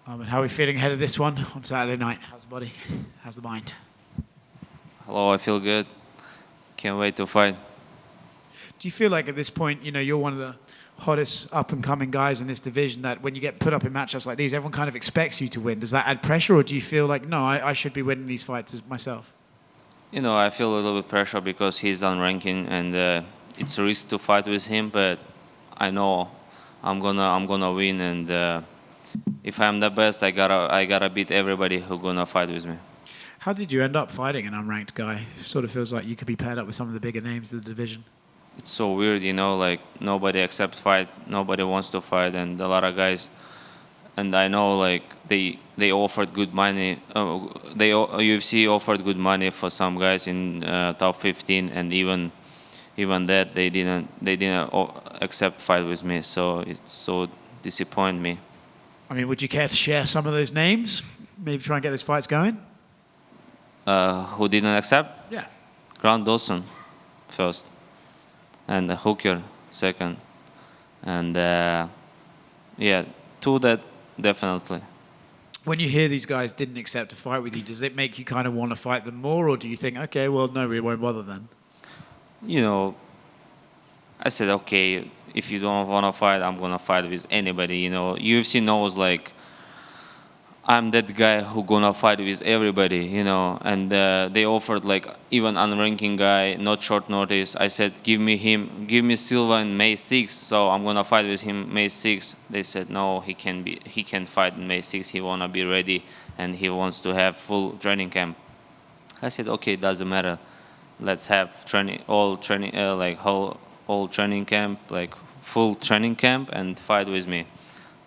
And how are we feeling ahead of this one on Saturday night? How's the body? How's the mind? Hello, I feel good. Can't wait to fight. Do you feel like at this point, you're one of the hottest up-and-coming guys in this division, that when you get put up in matchups like these, everyone kind of expects you to win? Does that add pressure, or do you feel like, no, I should be winning these fights myself? I feel a little bit pressure because he's on ranking, and it's a risk to fight with him. But I know I'm gonna win, and if I'm the best, I gotta beat everybody who gonna fight with me. How did you end up fighting an unranked guy? Sort of feels like you could be paired up with some of the bigger names of the division. It's so weird, like nobody accepts fight, nobody wants to fight, and a lot of guys. And I know like they offered good money. UFC offered good money for some guys in top 15, and even that they didn't accept fight with me. So it's so disappointing me. I mean, would you care to share some of those names? Maybe try and get those fights going? Who didn't accept? Yeah. Grant Dawson first, and Hooker second, and yeah, two that definitely. When you hear these guys didn't accept a fight with you, does it make you kind of want to fight them more, or do you think, okay, well, no, we won't bother then? I said, okay, if you don't want to fight, I'm gonna fight with anybody. UFC knows like I'm that guy who gonna fight with everybody, and they offered like even unranking guy, not short notice. I said, give me Silva in May 6th, so I'm gonna fight with him May 6th. They said, no, he can fight in May 6th. He wanna be ready, and he wants to have full training camp. I said, okay, doesn't matter. Let's have all training camp, like full training camp, and fight with me.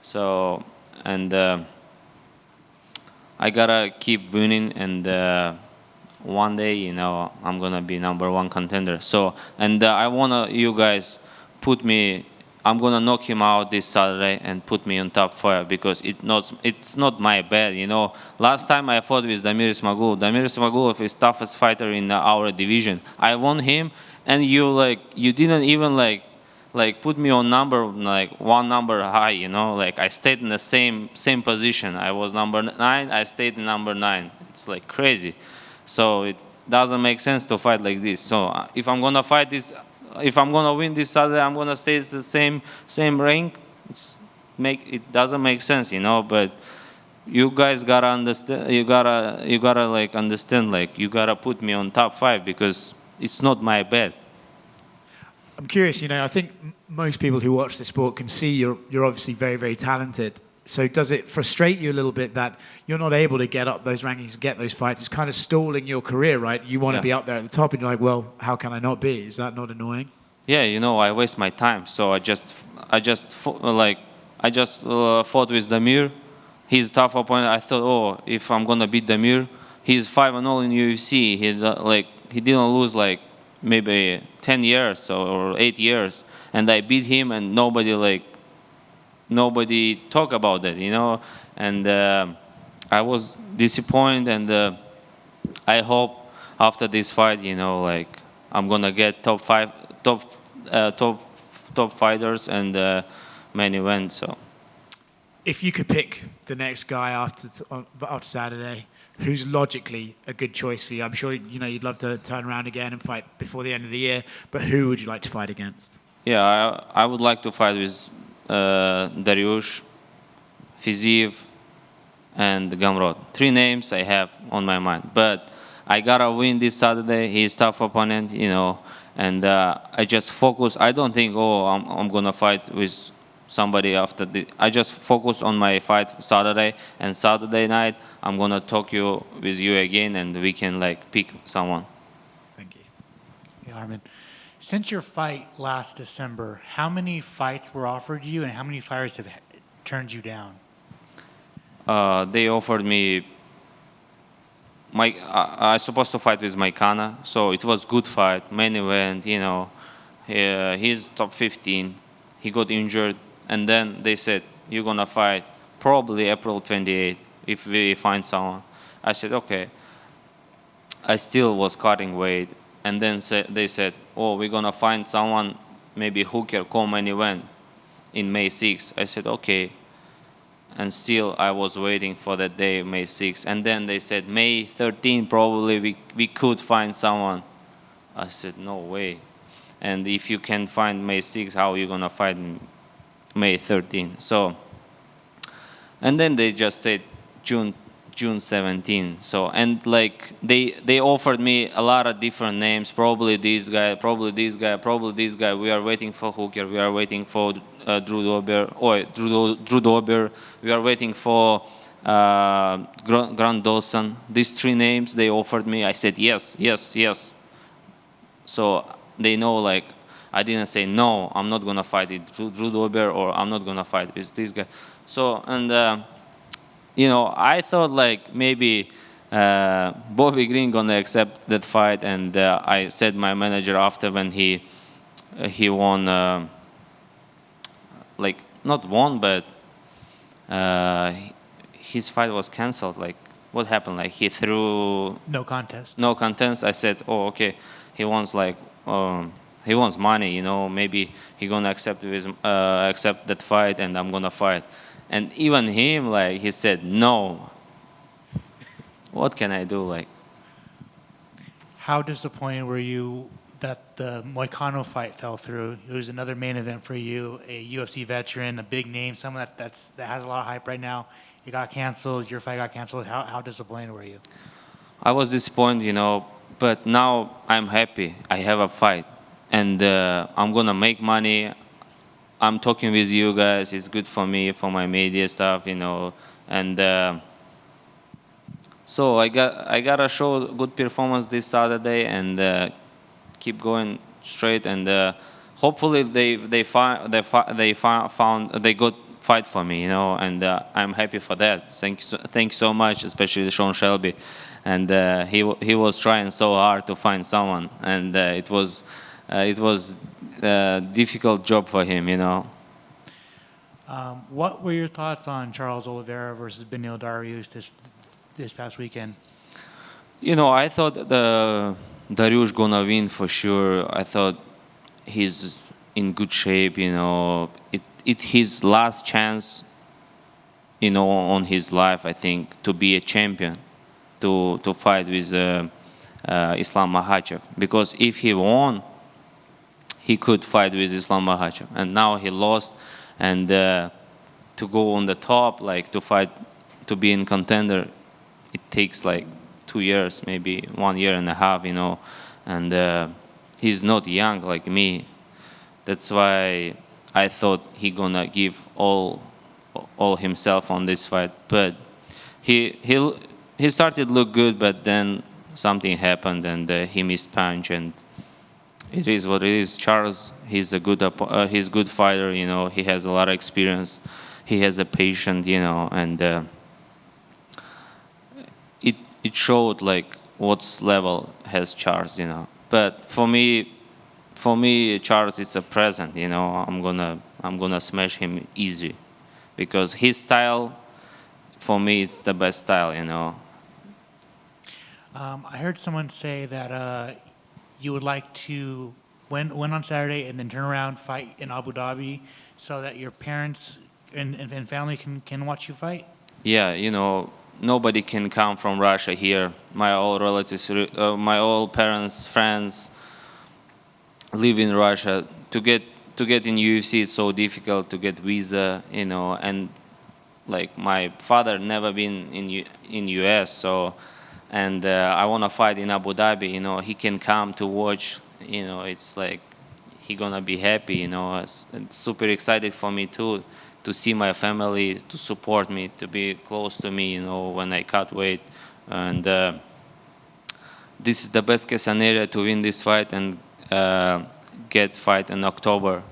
So, and I gotta keep winning, and one day, I'm gonna be #1 contender. So, and I wanna you guys put me. I'm gonna knock him out this Saturday and put me on top 5 because it's not my bad. Last time I fought with Damir Ismagulov. Damir Ismagulov is toughest fighter in our division. I won him, and you didn't even put me on one number high. Like I stayed in the same position. I was number 9. I stayed in number 9. It's like crazy. So it doesn't make sense to fight like this. So if I'm gonna fight this. If I'm gonna win this Saturday, I'm gonna stay the same rank. It doesn't make sense, But you guys gotta understand. You gotta understand. You gotta put me on top 5 because it's not my bad. I'm curious. I think most people who watch the sport can see you're obviously very, very talented. So does it frustrate you a little bit that you're not able to get up those rankings and get those fights? It's kind of stalling your career, right? You want to be up there at the top, and you're like, well, how can I not be? Is that not annoying? Yeah, I waste my time. So I just fought with Damir. He's a tough opponent. I thought, oh, if I'm gonna beat Damir, he's 5-0 in UFC. He didn't lose maybe 10 years or 8 years, and I beat him, and nobody talk about that, and I was disappointed, and I hope after this fight, I'm gonna get top fighters and main event. So, if you could pick the next guy after Saturday, who's logically a good choice for you? I'm sure you'd love to turn around again and fight before the end of the year, but who would you like to fight against? Yeah, I would like to fight with Dariush, Fiziev, and Gamrot. 3 names I have on my mind, but I gotta win this Saturday. He's a tough opponent, and I just focus. I don't think, I'm gonna fight with somebody after the. I just focus on my fight Saturday, and Saturday night I'm gonna talk with you again, and we can pick someone. Thank you. Hey, Arman. Since your fight last December, how many fights were offered you, and how many fighters have turned you down? They offered me. I supposed to fight with Maikana, so it was good fight, main event. He's top 15. He got injured, and then they said you're gonna fight probably April 28th if we find someone. I said okay. I still was cutting weight. And then they said, oh, we're going to find someone, maybe Hooker, co-main event in May 6th. I said, okay. and still I was waiting for that day, May 6th. And then they said May 13th probably we could find someone. I said no way. And if you can find May 6th, how are you gonna fight May 13th? So, and then they just said June 17. So, and like they offered me a lot of different names. Probably this guy, probably this guy, probably this guy. We are waiting for Hooker. We are waiting for Drew Dober. We are waiting for Grant Dawson. These three names they offered me. I said yes, yes, yes. So they know like I didn't say no. I'm not gonna fight it Drew Dober, or I'm not gonna fight with this guy. So and. You know, I thought like maybe Bobby Green gonna accept that fight, and I said my manager after when he won, like not won, but his fight was canceled. Like what happened? Like he threw No contest. no contest. I said, oh okay, he wants like he wants money. You know, maybe he gonna accept that fight, and I'm gonna fight. And even him, like, he said, no. What can I do? Like, How disappointed were you that the Moicano fight fell through? It was another main event for you, a UFC veteran, a big name, someone that has a lot of hype right now. It got canceled. Your fight got canceled. How disappointed were you? I was disappointed, you know, but now I'm happy. I have a fight, and I'm gonna make money. I'm talking with you guys. It's good for me, for my media stuff, you know, and so I gotta show good performance this Saturday and keep going straight, and hopefully they found they good fight for me, you know, and I'm happy for that. Thank you so much, especially Sean Shelby, and he was trying so hard to find someone, and it was a difficult job for him, you know. What were your thoughts on Charles Oliveira versus Beneil Dariush this past weekend? You know, I thought the Dariush gonna win for sure. I thought he's in good shape, you know. It his last chance, you know, on his life, I think, to be a champion, to fight with Islam Makhachev. Because if he won, he could fight with Islam Makhachev, and now he lost, and to go on the top, like to fight, to be in contender, it takes like 2 years, maybe 1 year and a half, you know, and he's not young like me. That's why I thought he gonna give all himself on this fight, but he started to look good, but then something happened, and he missed punch, and it is what it is. Charles, he's a good fighter, you know. He has a lot of experience. He has a patience, you know, and it showed like what level has Charles, you know. But for me, Charles, it's a present, you know. I'm gonna smash him easy, because his style, for me, it's the best style, you know. I heard someone say that you would like to win on Saturday and then turn around, fight in Abu Dhabi, so that your parents and family can watch you fight? Yeah, you know, nobody can come from Russia here. My all relatives, my all parents, friends live in Russia. To get in UFC, it's so difficult to get visa, you know, and like my father never been in US, so. And I want to fight in Abu Dhabi, you know. He can come to watch, you know. It's like he gonna be happy, you know. It's super excited for me too, to see my family, to support me, to be close to me, you know, when I cut weight. And this is the best case scenario to win this fight and get fight in October,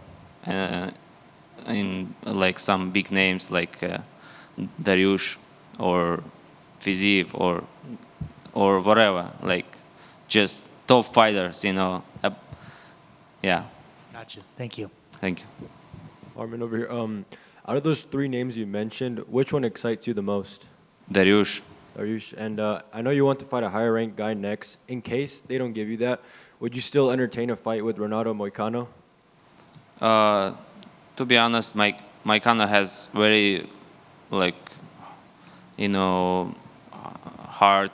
in like some big names like Dariush or Fiziev or whatever, like just top fighters, you know. Yeah. Gotcha. Thank you. Thank you. Arman, over here. Out of those three names you mentioned, which one excites you the most? Dariush. Dariush. And I know you want to fight a higher ranked guy next. In case they don't give you that, would you still entertain a fight with Renato Moicano? To be honest, Moicano has very like, heart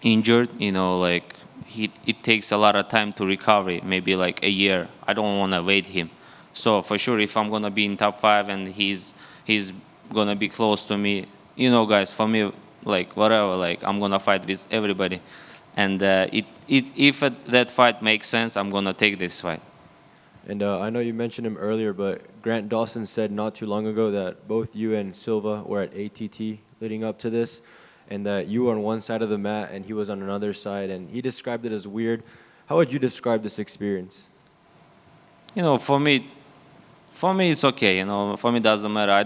injured, like it takes a lot of time to recover, maybe like a year. I don't want to wait him. So for sure, if I'm gonna be in top 5 and he's gonna be close to me, guys, for me, like whatever, like I'm gonna fight with everybody, and if that fight makes sense, I'm gonna take this fight. And I know you mentioned him earlier, but Grant Dawson said not too long ago that both you and Silva were at ATT leading up to this, and that you were on one side of the mat and he was on another side, and he described it as weird. How would you describe this experience? For me, it's okay. For me, it doesn't matter. I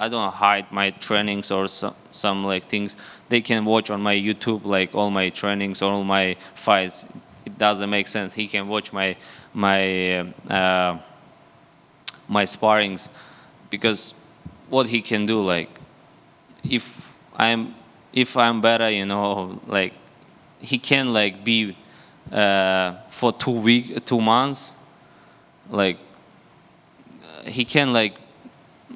don't hide my trainings or some like things. They can watch on my YouTube, like all my trainings or all my fights. It doesn't make sense. He can watch my sparrings, because what he can do, like if I'm better, like he can like be for 2 months, like he can like,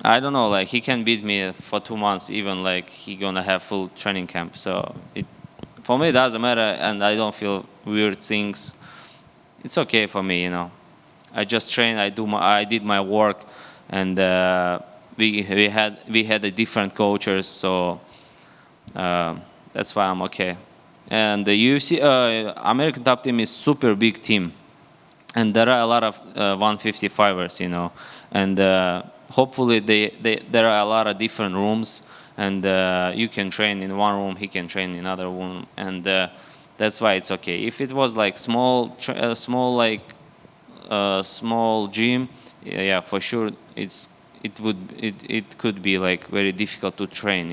I don't know, like he can beat me for 2 months, even like he gonna have full training camp. So for me it doesn't matter, and I don't feel weird things. It's okay for me, I just train. I did my work, and we had a different coaches, so that's why I'm okay. And the UFC American Top Team is super big team, and there are a lot of 155ers, and hopefully there are a lot of different rooms, and you can train in one room, he can train in another room, and that's why it's okay. If it was like small gym, yeah, for sure it could be like very difficult to train,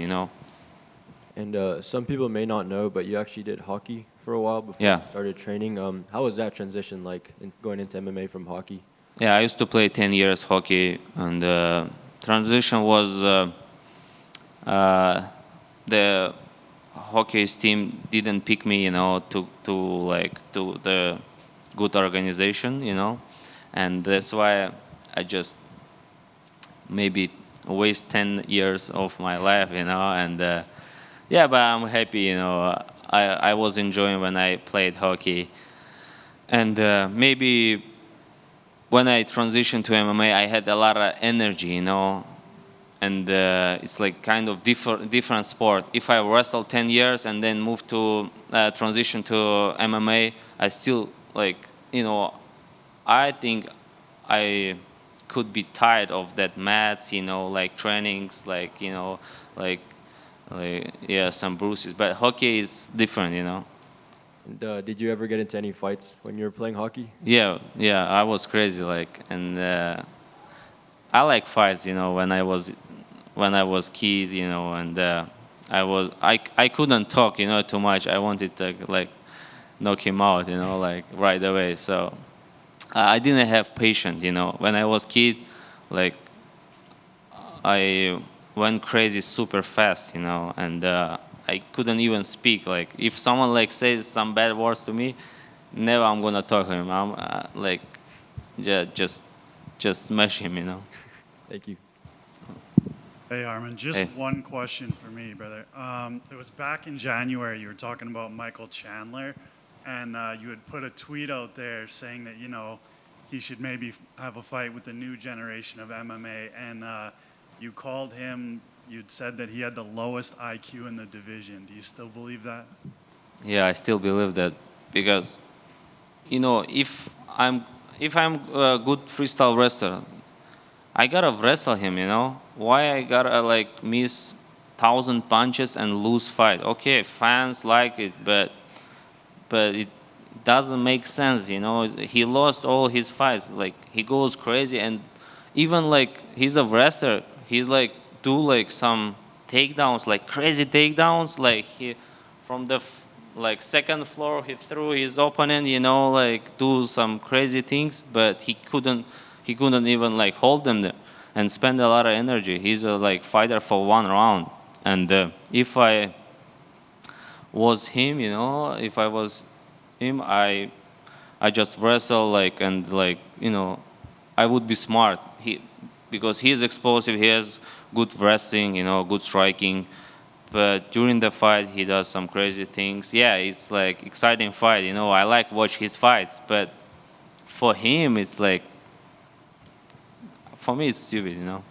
And some people may not know, but you actually did hockey for a while before Yeah. you started training. How was that transition like going into MMA from hockey? Yeah, I used to play 10 years hockey, and transition was the hockey team didn't pick me, to the good organization, and that's why I just maybe waste 10 years of my life, and yeah, but I'm happy, I was enjoying when I played hockey, and maybe when I transitioned to MMA, I had a lot of energy, and it's like kind of different sport. If I wrestled 10 years and then moved to transition to MMA, I still like, I think I could be tired of that mats, like trainings, like, yeah, some bruises. But hockey is different, And did you ever get into any fights when you were playing hockey? Yeah, I was crazy, like, and I like fights, when I was kid, and I couldn't talk, too much. I wanted to like knock him out, like right away. So I didn't have patience, When I was kid, like I went crazy super fast, and I couldn't even speak. Like if someone like says some bad words to me, never I'm gonna talk to him. I'm like, yeah, just smash him, Thank you. Hey, Arman, just Hey. one question for me, brother. It was back in January, you were talking about Michael Chandler, and you had put a tweet out there saying that, he should maybe have a fight with the new generation of MMA, and you called him, you'd said that he had the lowest IQ in the division. Do you still believe that? Yeah, I still believe that, because if I'm a good freestyle wrestler, I gotta wrestle him. Why I gotta like miss 1,000 punches and lose fight? Okay, fans like it, but it doesn't make sense. He lost all his fights. Like he goes crazy, and even like he's a wrestler, he's like do like some takedowns, like crazy takedowns, like he from the like second floor he threw his opponent, like do some crazy things, but he couldn't even like hold them there and spend a lot of energy. He's a like fighter for 1 round, and if I was him, if I was him, I just wrestle like, and like, I would be smart. Because he is explosive, he has good wrestling, you know, good striking. But during the fight, he does some crazy things. Yeah, it's like exciting fight. You know, I like watch his fights, but for him, it's like, for me, it's stupid. You know.